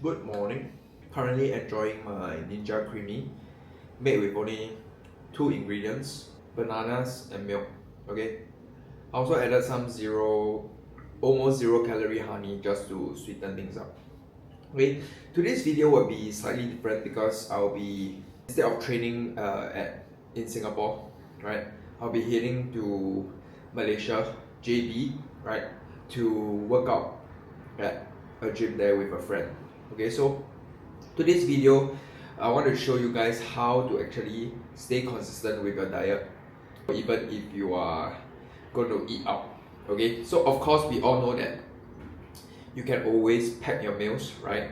Good morning. Currently enjoying my Ninja Creamy, made with only 2 ingredients, bananas and milk. Okay. I also added some almost 0 calorie honey just to sweeten things up. Okay. Today's video will be slightly different because I'll be, instead of training in Singapore, right, I'll be heading to Malaysia, JB, right, to work out at a gym there with a friend. Okay, so today's video, I want to show you guys how to actually stay consistent with your diet, even if you are going to eat out. Okay, so of course we all know that you can always pack your meals, right?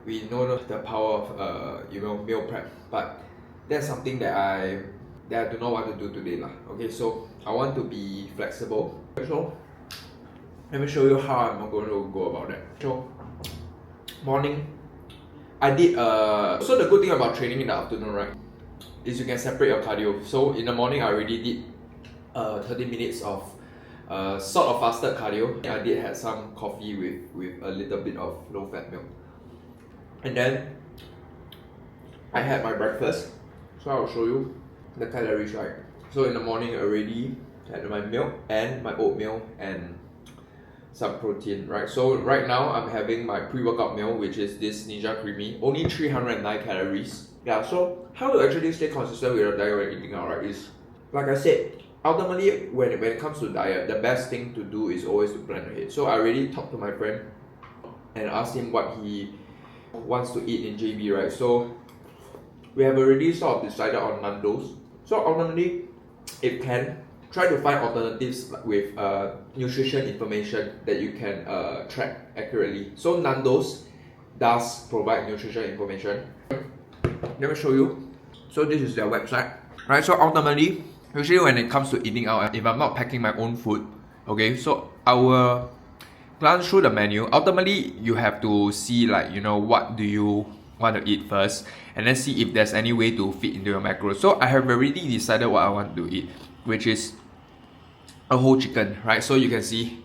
We know the power of meal prep, but that's something that I do not want to do today lah. Okay, so I want to be flexible. So let me show you how I'm going to go about that. So morning, I did so the good thing about training in the afternoon, right, is you can separate your cardio. So in the morning I already did 30 minutes of sort of fasted cardio. I did have some coffee with a little bit of low fat milk, and then I had my breakfast. So I'll show you the calories, right? So in the morning I already had my milk and my oatmeal and some protein, right? So right now I'm having my pre-workout meal, which is this Ninja Creamy, only 309 calories. Yeah, so how to actually stay consistent with your diet when eating out, right, is, like I said, ultimately when it comes to diet, the best thing to do is always to plan ahead. So I already talked to my friend and asked him what he wants to eat in JB, right? So we have already sort of decided on Nando's. So ultimately, if can, try to find alternatives with nutrition information that you can track accurately. So Nando's does provide nutrition information. Let me show you. So this is their website, right? So ultimately, usually when it comes to eating out, if I'm not packing my own food, okay, so I will glance through the menu. Ultimately, you have to see what do you want to eat first, and then see if there's any way to fit into your macros. So I have already decided what I want to eat, which is a whole chicken, right? So you can see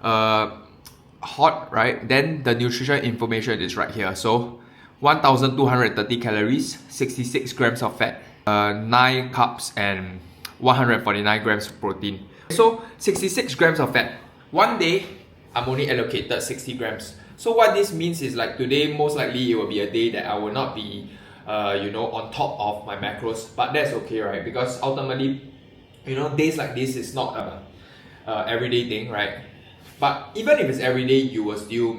hot, right? Then the nutrition information is right here. So 1230 calories, 66 grams of fat, 9 carbs, and 149 grams of protein. So 66 grams of fat. One day I'm only allocated 60 grams. So what this means is, like, today most likely it will be a day that I will not be on top of my macros, but that's okay, right? Because ultimately, days like this is not a everyday thing, right? But even if it's everyday, you will still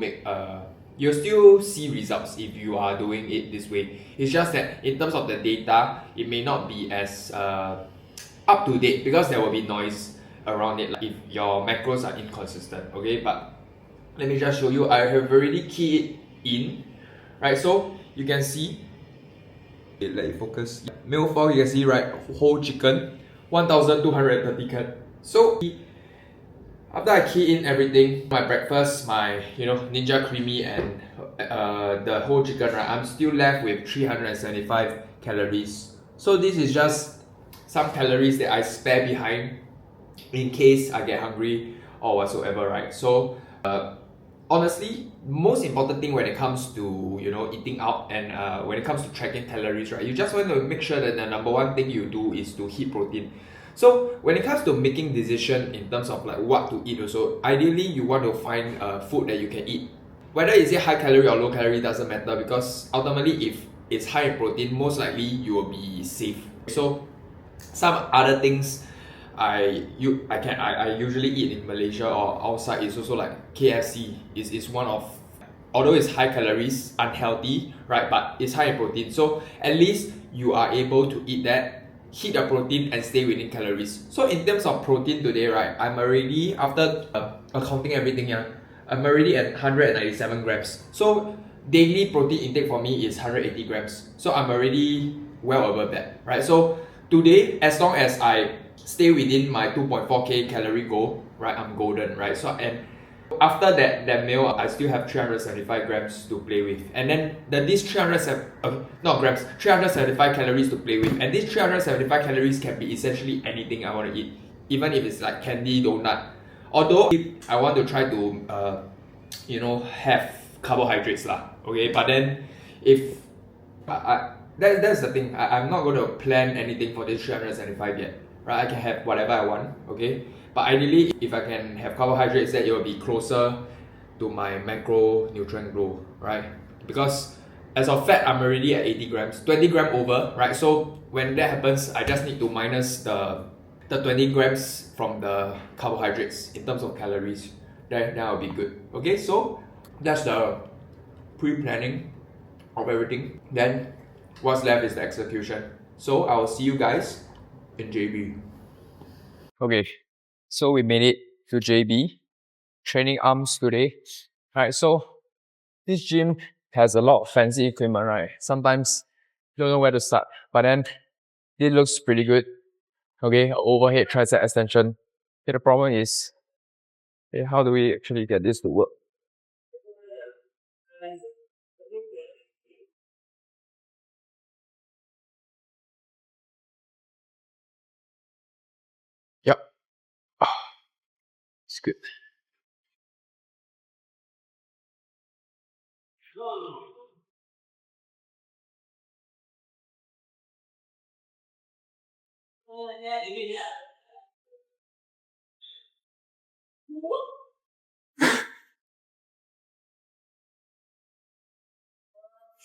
you'll still see results if you are doing it this way. It's just that in terms of the data, it may not be as up to date because there will be noise around it, like if your macros are inconsistent. Okay, but let me just show you. I have already keyed it in, right? So you can see, let it focus. Meal 4, you can see, right, whole chicken, 1230 calories. So after I key in everything, my breakfast, my Ninja Creamy and the whole chicken, right, I'm still left with 375 calories. So this is just some calories that I spare behind in case I get hungry or whatsoever, right? So honestly, most important thing when it comes to eating out and when it comes to tracking calories, right, you just want to make sure that the number one thing you do is to hit protein. So when it comes to making decision in terms of like what to eat, also ideally you want to find food that you can eat. Whether is it high calorie or low calorie doesn't matter, because ultimately if it's high in protein, most likely you will be safe. So some other things I usually eat in Malaysia or outside is also like KFC is one of, although it's high calories, unhealthy, right, but it's high in protein. So at least you are able to eat that, hit the protein and stay within calories. So in terms of protein today, right, I'm already, after accounting everything here, I'm already at 197 grams. So daily protein intake for me is 180 grams. So I'm already well above that, right? So today, as long as I stay within my 2.4k calorie goal, right, I'm golden, right? So, and after that meal, I still have 375 grams to play with, and then these 375 calories to play with, and these 375 calories can be essentially anything I want to eat, even if it's like candy, donut. Although if I want to try to have carbohydrates lah. Okay, but then if that's the thing. I'm not going to plan anything for this 375 yet. Right, I can have whatever I want. Okay, but ideally, if I can have carbohydrates, then it will be closer to my macronutrient goal, right? Because as of fat, I'm already at 80 grams, 20 gram over, right? So when that happens, I just need to minus the 20 grams from the carbohydrates in terms of calories. Then I'll be good. Okay, so that's the pre-planning of everything. Then what's left is the execution. So I will see you guys in JB. Okay, so we made it to JB, training arms today. Alright, so this gym has a lot of fancy equipment, right? Sometimes you don't know where to start, but then it looks pretty good. Okay, overhead tricep extension. Okay, the problem is, okay, how do we actually get this to work? Yep, it's good.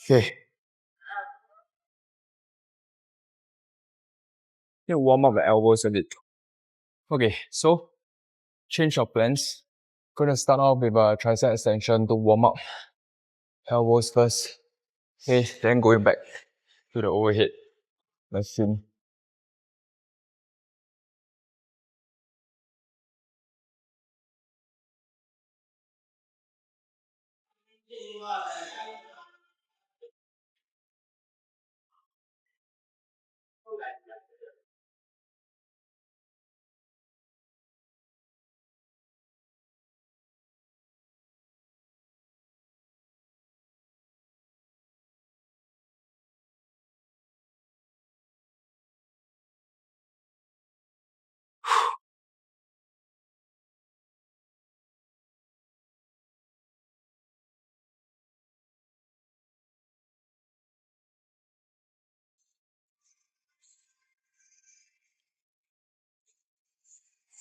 Okay, you warm up the elbows a bit. Okay, so change of plans. Gonna start off with a tricep extension to warm up elbows first. Okay, then going back to the overhead machine.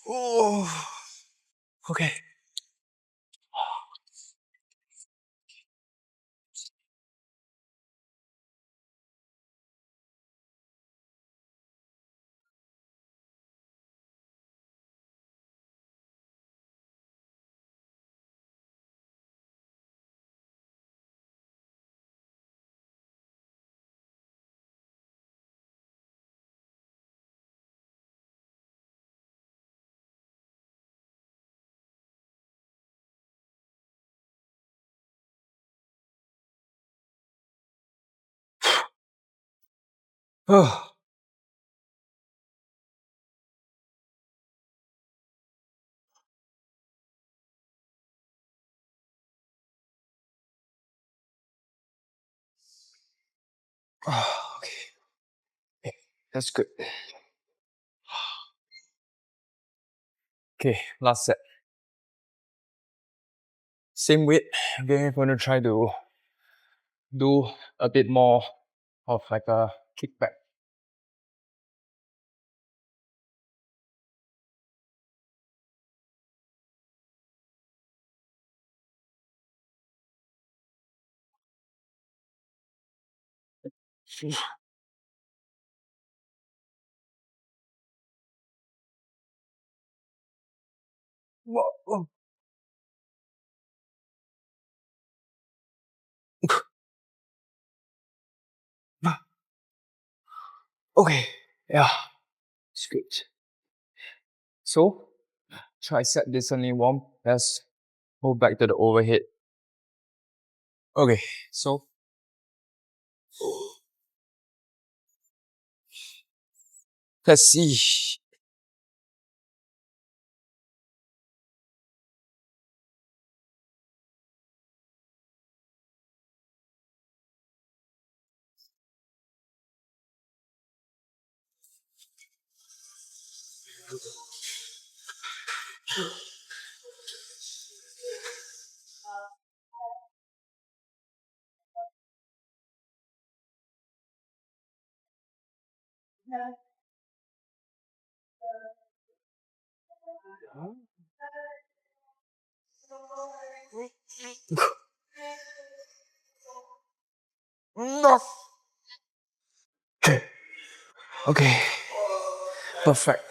Oh, okay. Oh, okay. Okay, that's good. Okay, last set. Same weight. Okay, I'm gonna try to do a bit more of like a kickback. Whoa. Okay, yeah, it's good. So, tricep decently warm. Let's move back to the overhead. Okay, so let's see. Okay, perfect.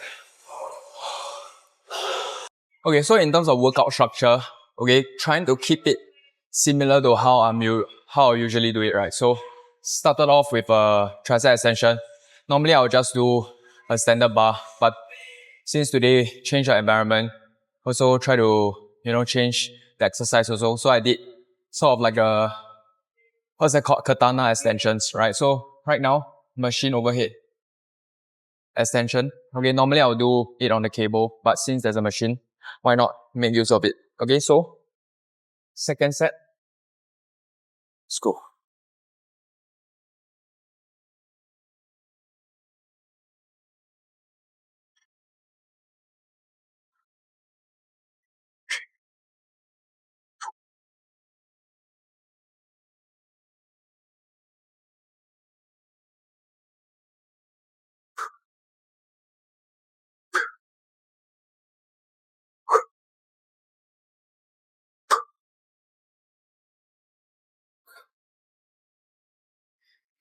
Okay, so in terms of workout structure, okay, trying to keep it similar to how I usually do it, right? So started off with a tricep extension. Normally I'll just do a standard bar, but since today change the environment, also try to change the exercise also. So I did sort of like a what's that called, katana extensions, right? So right now machine overhead extension. Okay, normally I'll do it on the cable, but since there's a machine, why not make use of it? Okay, so second set, let's go.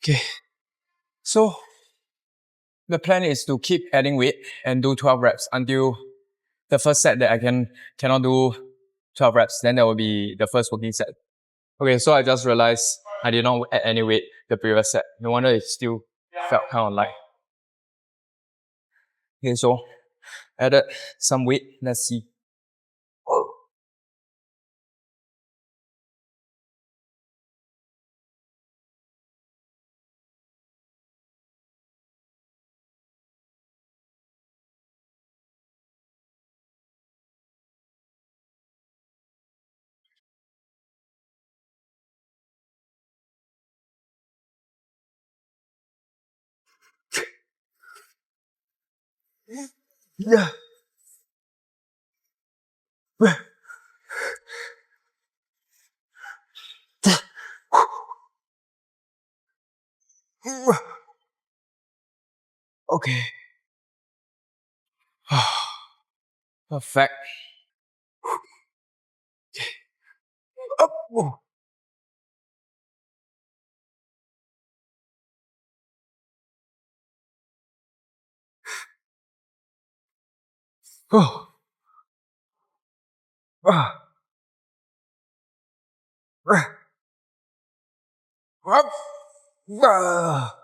Okay, so the plan is to keep adding weight and do 12 reps until the first set that I cannot do 12 reps. Then that will be the first working set. Okay, so I just realized I did not add any weight the previous set. No wonder it still felt kind of light. Okay, so added some weight. Let's see. Yeah. Okay. Perfect. Up. Oh. Ah. Ah. Up. Ah.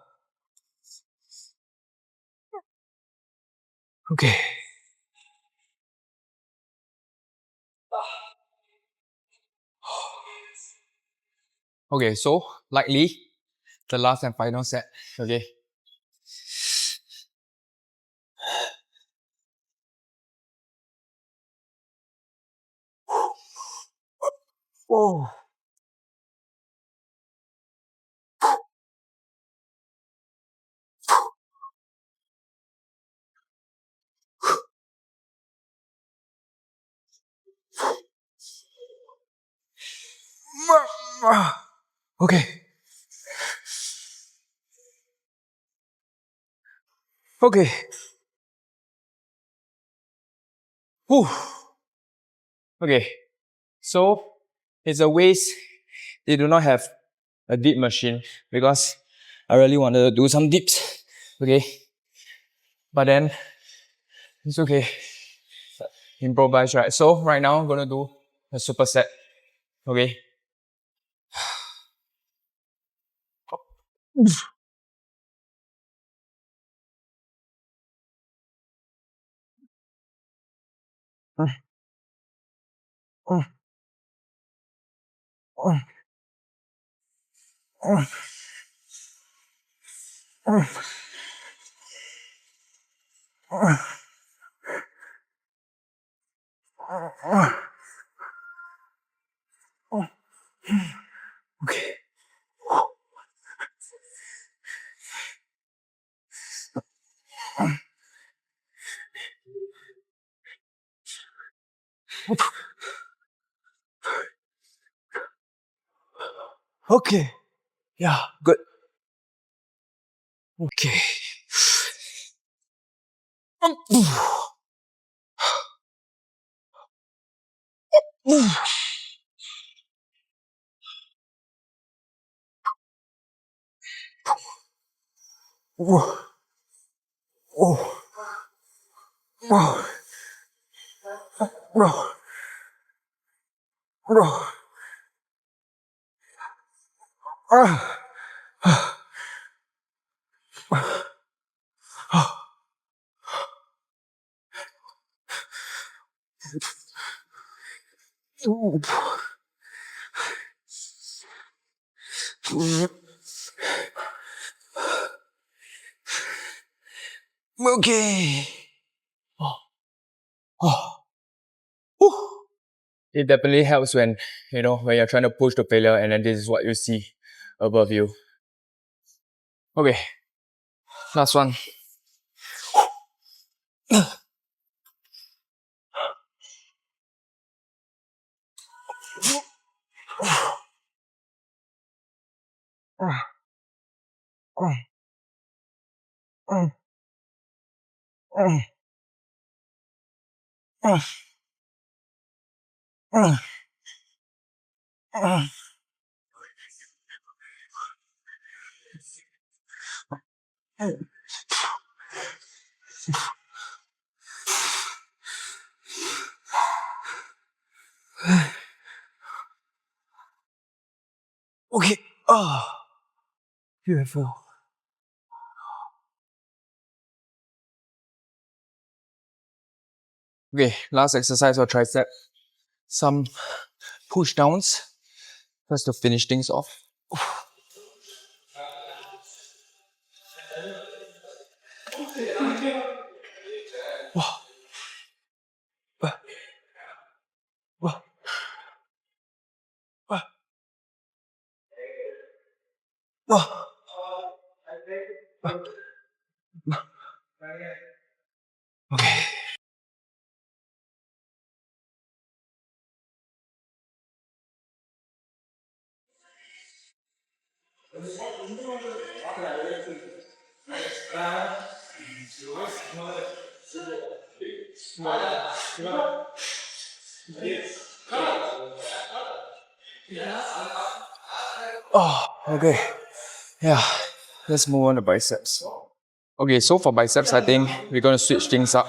Okay. Okay, so likely the last and final set. Okay. Oh. Okay. Okay. Whew. Okay. So it's a waste. They do not have a dip machine because I really wanted to do some dips. Okay. But then it's okay. Improvise, right? So right now I'm gonna do a superset. Okay. Okay. Okay. Yeah, good. Okay. Okay. It definitely helps when, when you're trying to push to failure and then this is what you see above you. Okay, last one. Okay. Beautiful. Okay, last exercise for tricep. Some push downs. First to finish things off. Okay. Okay. Yeah. Let's move on to biceps. Okay, so for biceps, I think we're gonna switch things up.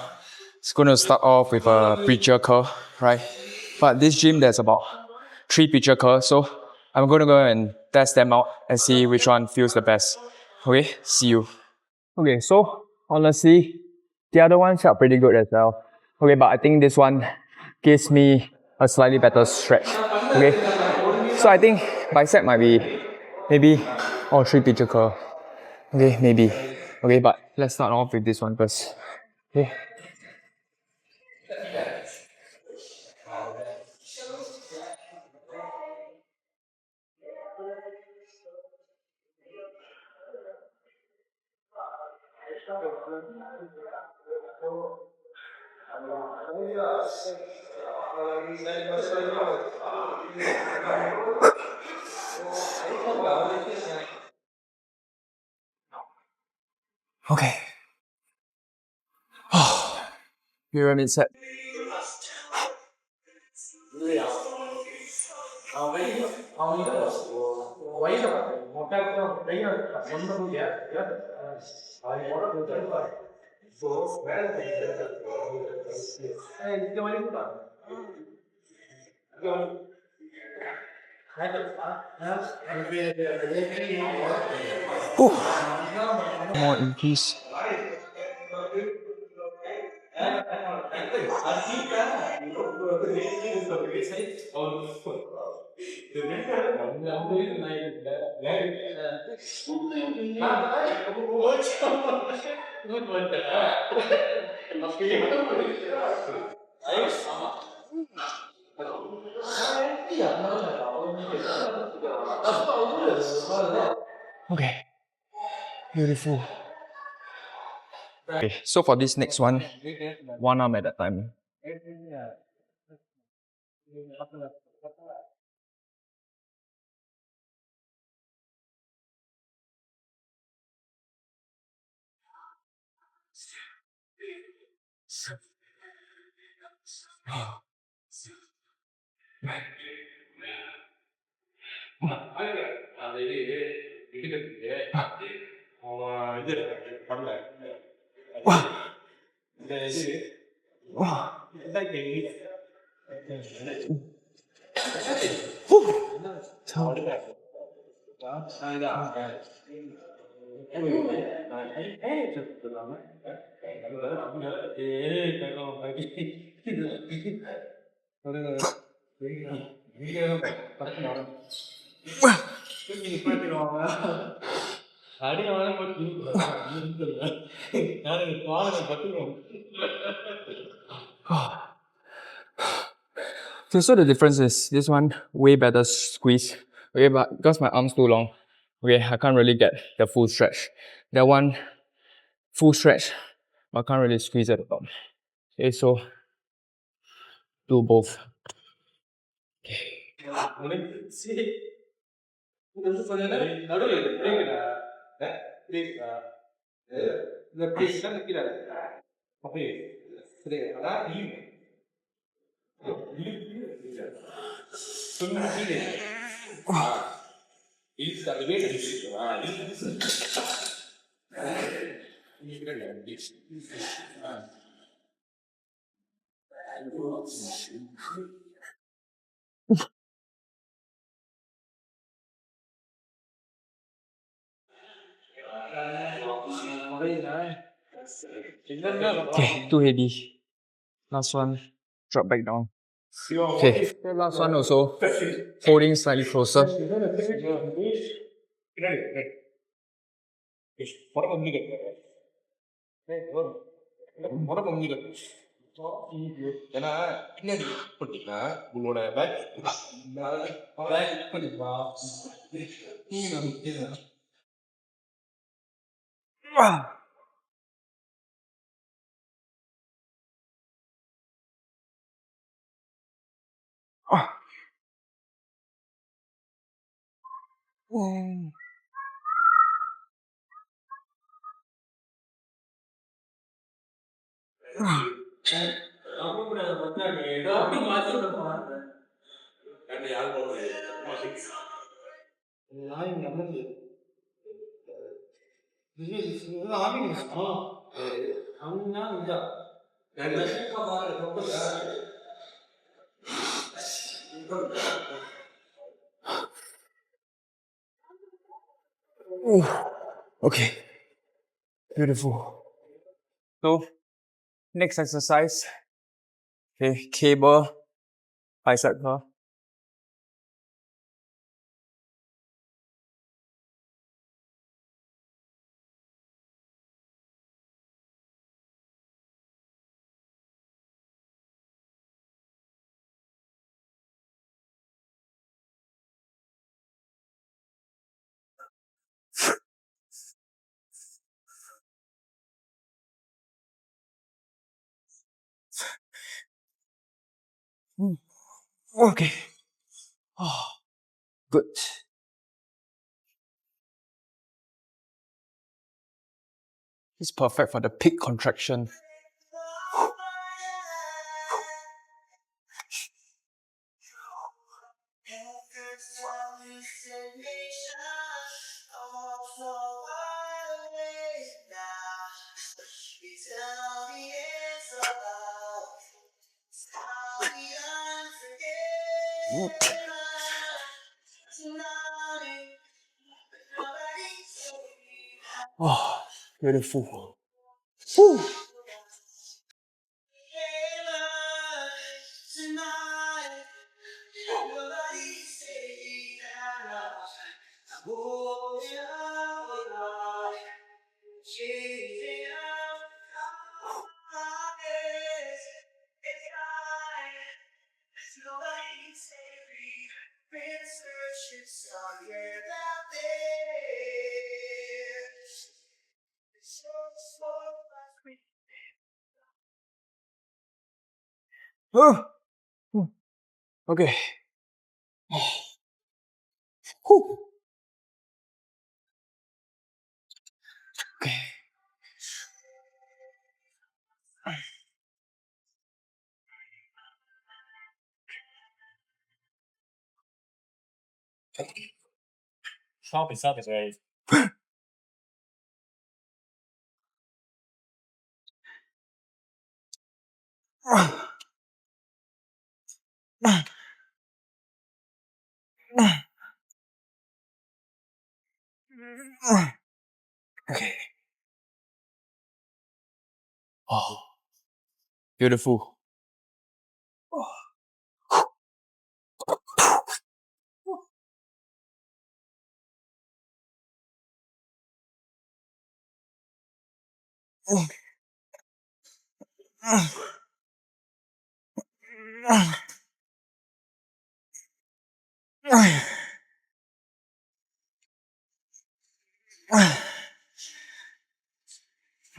It's gonna start off with a preacher curl, right? But this gym, there's about 3 preacher curls, so I'm gonna go and test them out and see which one feels the best. Okay, see you. Okay, so honestly, the other ones are pretty good as well. Okay, but I think this one gives me a slightly better stretch. Okay, so I think bicep might be maybe all 3 preacher curl. Okay, maybe. Okay, but let's start off with this one first. Okay. Okay. Pyramid set. More increase. Okay. Beautiful. Okay, so for this next one arm at a time. Okay, so the difference is this one way better squeeze. Okay, but because my arm's too long, okay, I can't really get the full stretch. That one full stretch, but I can't really squeeze at the top. Okay, so do both. Okay, too heavy. Last one, drop back down. Okay, last one also, holding slightly closer. Okay, beautiful. So, next exercise, okay, cable, bicep curl. Okay. Oh, good. It's perfect for the peak contraction. Oh, beautiful. Whew. Oh, okay. Whew. Okay. Shop itself is very Okay. Oh, beautiful.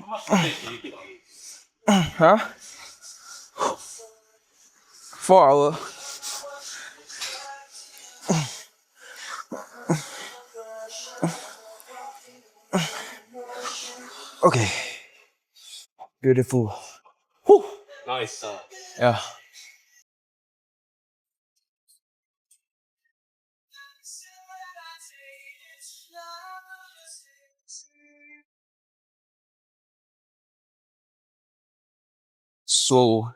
how much footage do you keep on? Huh? 4 hours. Okay. Beautiful. Whew. Nice. Yeah. So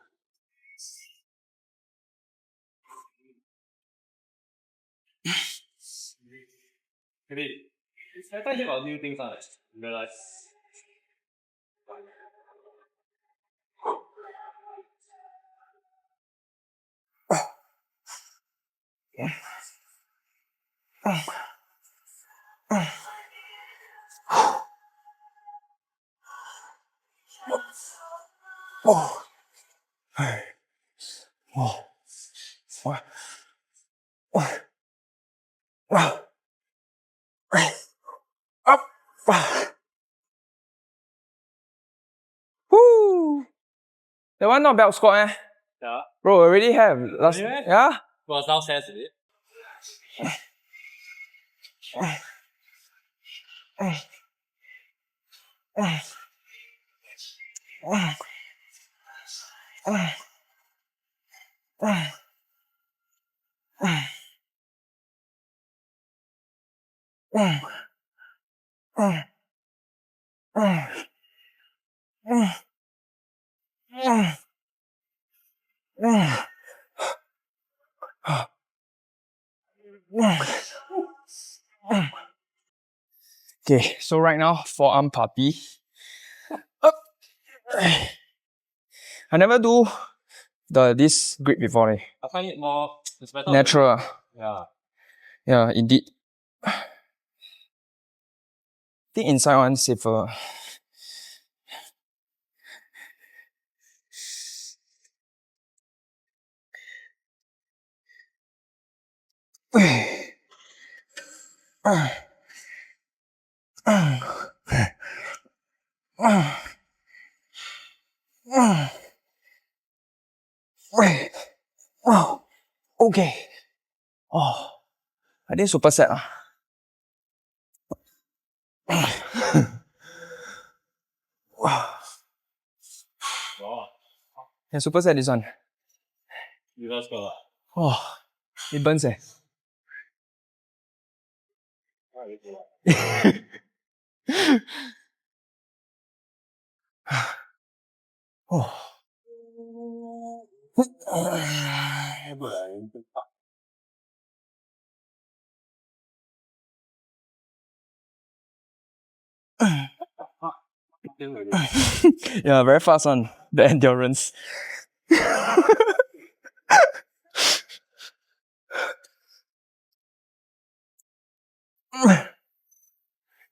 Maybe it's better to hear about new things, realize. oh. Oh. What? Up. Woo. That one not belt squat, eh? Yeah. Bro, already have. Last, Really? yeah? Was downstairs, is it? Okay, so right now, forearm puppy. Up. I never do this grip before. I find it more it's better. Natural. Yeah. Yeah, indeed. I think inside one safer. Oh, okay. Oh, I think superset. Wow. Yeah, superset this one. You guys go. Oh, it burns eh. Oh. Yeah, very fast on the endurance.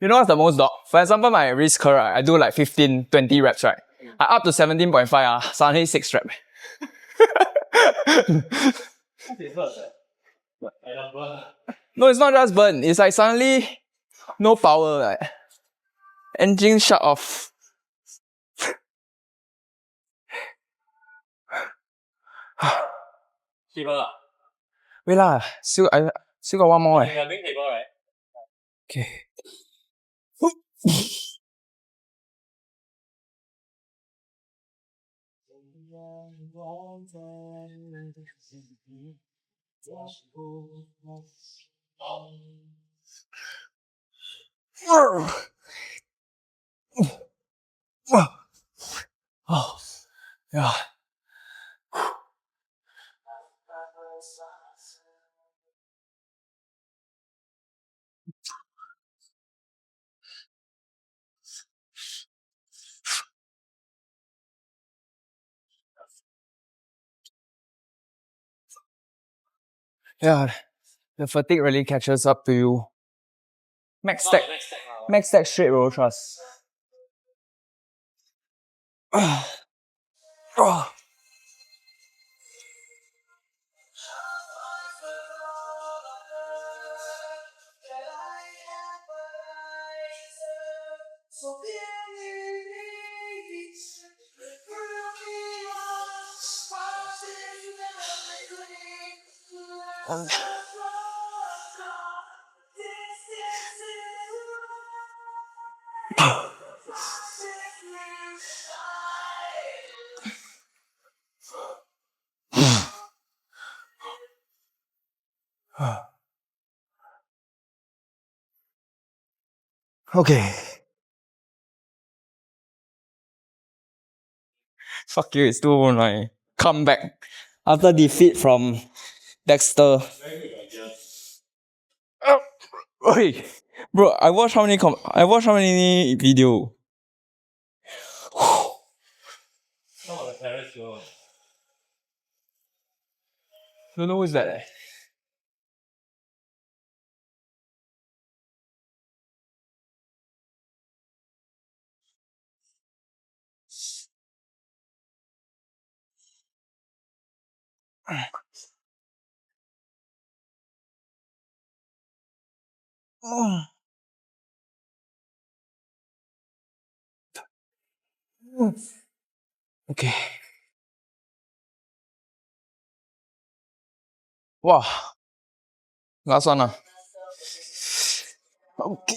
You know what's the most dog? For example, my wrist curl, right, I do like 15, 20 reps, right? I up to 17.5, suddenly 6 reps. No, it's not just burn. It's like suddenly no power. Like, engine shut off. Shiva. Wait lah, I still got one more. You are doing table, right? Okay. Oh, yeah. Yeah, the fatigue really catches up to you. Max stack, max stack straight row thrust. Oh. Okay. Fuck you, it's 209. Come back. After defeat from Dexter. Oi, bro, I watched how many video? Don't know who's that. Okay. Wow. Last one. Okay.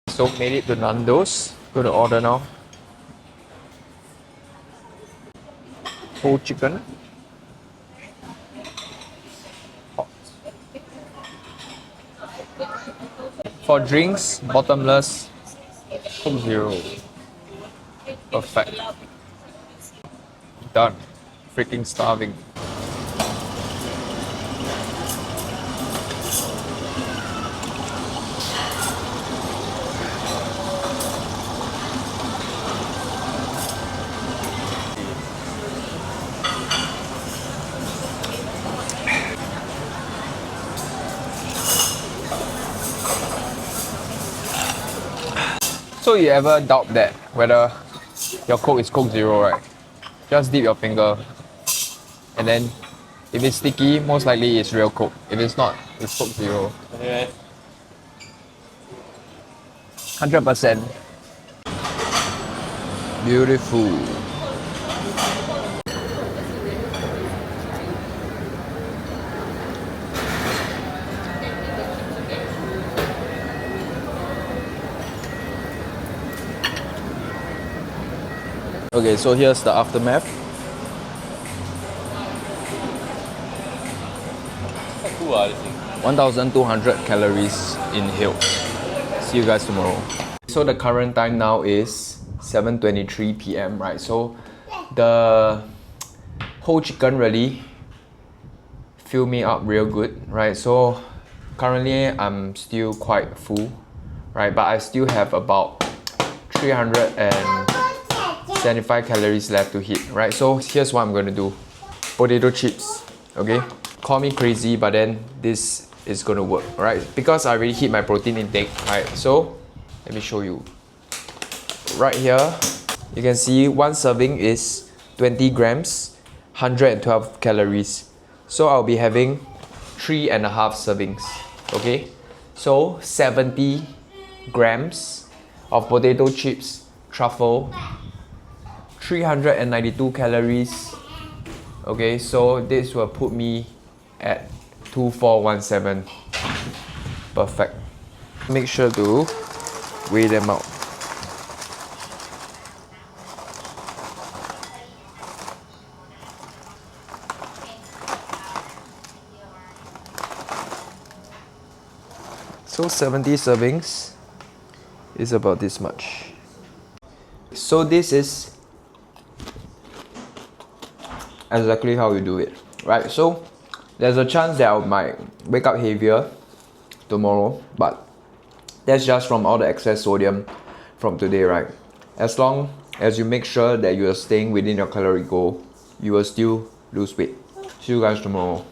So made it to Nando's. Go to order now. Whole chicken. For drinks, bottomless, Coke Zero. Perfect. Done. Freaking starving. So you ever doubt that whether your Coke is Coke Zero, right? Just dip your finger and then if it's sticky, most likely it's real Coke. If it's not, it's Coke Zero. Anyway, 100%. Beautiful. Okay, so here's the aftermath. quite cool this thing. 1,200 calories inhaled. See you guys tomorrow. So the current time now is 7:23 p.m. right? So the whole chicken really fill me up real good, right? So currently I'm still quite full, right? But I still have about 375 calories left to hit, right? So here's what I'm gonna do. Potato chips, okay? Call me crazy, but then this is gonna work, right? Because I already hit my protein intake, right? So let me show you. Right here, you can see one serving is 20 grams, 112 calories. So I'll be having 3.5 servings. Okay, so 70 grams of potato chips, truffle, 392 calories. Okay, so this will put me at 2417. Perfect. Make sure to weigh them out. So 70 servings is about this much. So this is exactly how you do it, right? So there's a chance that I might wake up heavier tomorrow, but that's just from all the excess sodium from today, right? As long as you make sure that you are staying within your calorie goal, you will still lose weight. See you guys tomorrow.